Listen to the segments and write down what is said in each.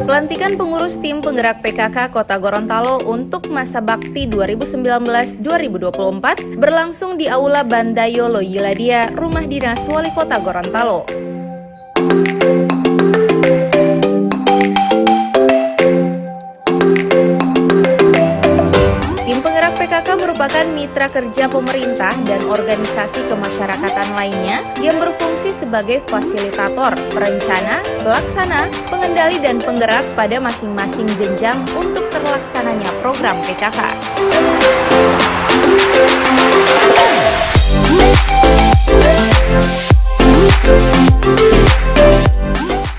Pelantikan pengurus tim penggerak PKK Kota Gorontalo untuk masa bakti 2019-2024 berlangsung di Aula Bandayo Loyiladia, Rumah Dinas Wali Kota Gorontalo. Tim penggerak PKK merupakan mitra kerja pemerintah dan organisasi kemasyarakatan lainnya yang berfungsi sebagai fasilitator, perencana, pelaksana, pengendali dan penggerak pada masing-masing jenjang untuk terlaksananya program PKK.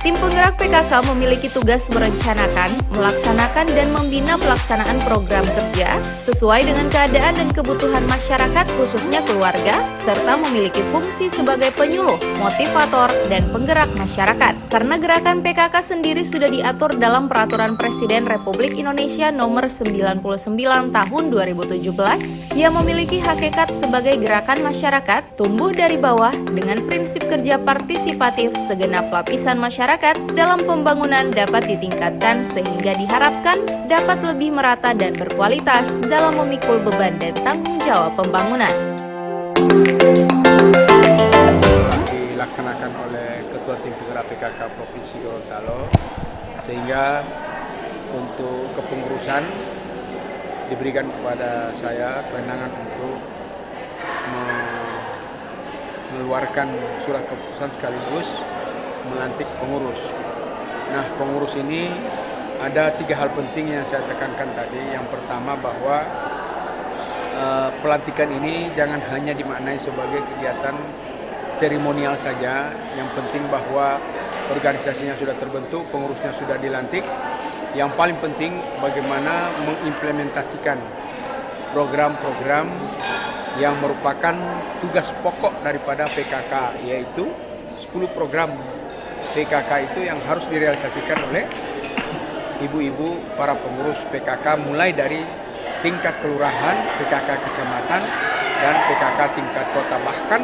Tim penggerak PKK memiliki tugas merencanakan, melaksanakan, dan membina pelaksanaan program kerja sesuai dengan keadaan dan kebutuhan masyarakat khususnya keluarga, serta memiliki fungsi sebagai penyuluh, motivator, dan penggerak masyarakat. Karena gerakan PKK sendiri sudah diatur dalam Peraturan Presiden Republik Indonesia Nomor 99 Tahun 2017 yang memiliki hakikat sebagai gerakan masyarakat tumbuh dari bawah dengan prinsip kerja partisipatif segenap lapisan masyarakat dalam pembangunan dapat ditingkatkan sehingga diharapkan dapat lebih merata dan berkualitas dalam memikul beban dan tanggung jawab pembangunan. Dilaksanakan oleh Ketua Tim Penggerak PKK Provinsi Gorontalo, sehingga untuk kepengurusan diberikan kepada saya kewenangan untuk mengeluarkan surat keputusan sekaligus melantik pengurus. Nah, pengurus ini ada 3 hal penting yang saya tekankan tadi. Yang pertama bahwa pelantikan ini jangan hanya dimaknai sebagai kegiatan seremonial saja. Yang penting bahwa organisasinya sudah terbentuk, pengurusnya sudah dilantik. Yang paling penting bagaimana mengimplementasikan program-program yang merupakan tugas pokok daripada PKK, yaitu 10 program PKK itu yang harus direalisasikan oleh ibu-ibu para pengurus PKK, mulai dari tingkat kelurahan, PKK kecamatan, dan PKK tingkat kota. Bahkan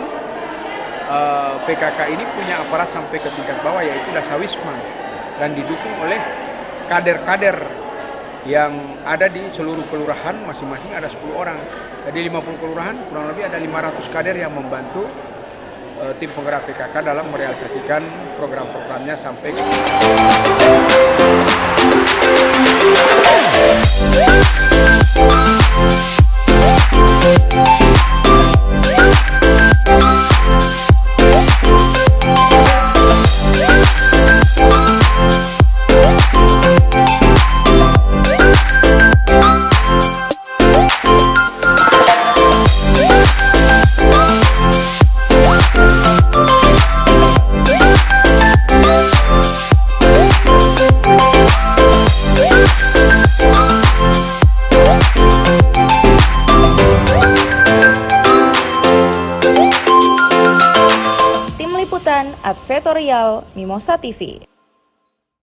PKK ini punya aparat sampai ke tingkat bawah, yaitu Dasawisma, dan didukung oleh kader-kader yang ada di seluruh kelurahan. Masing-masing ada 10 orang. Jadi 50 kelurahan, kurang lebih ada 500 kader yang membantu tim penggerak PKK dalam merealisasikan program-programnya sampai ke Advertorial Mimosa TV.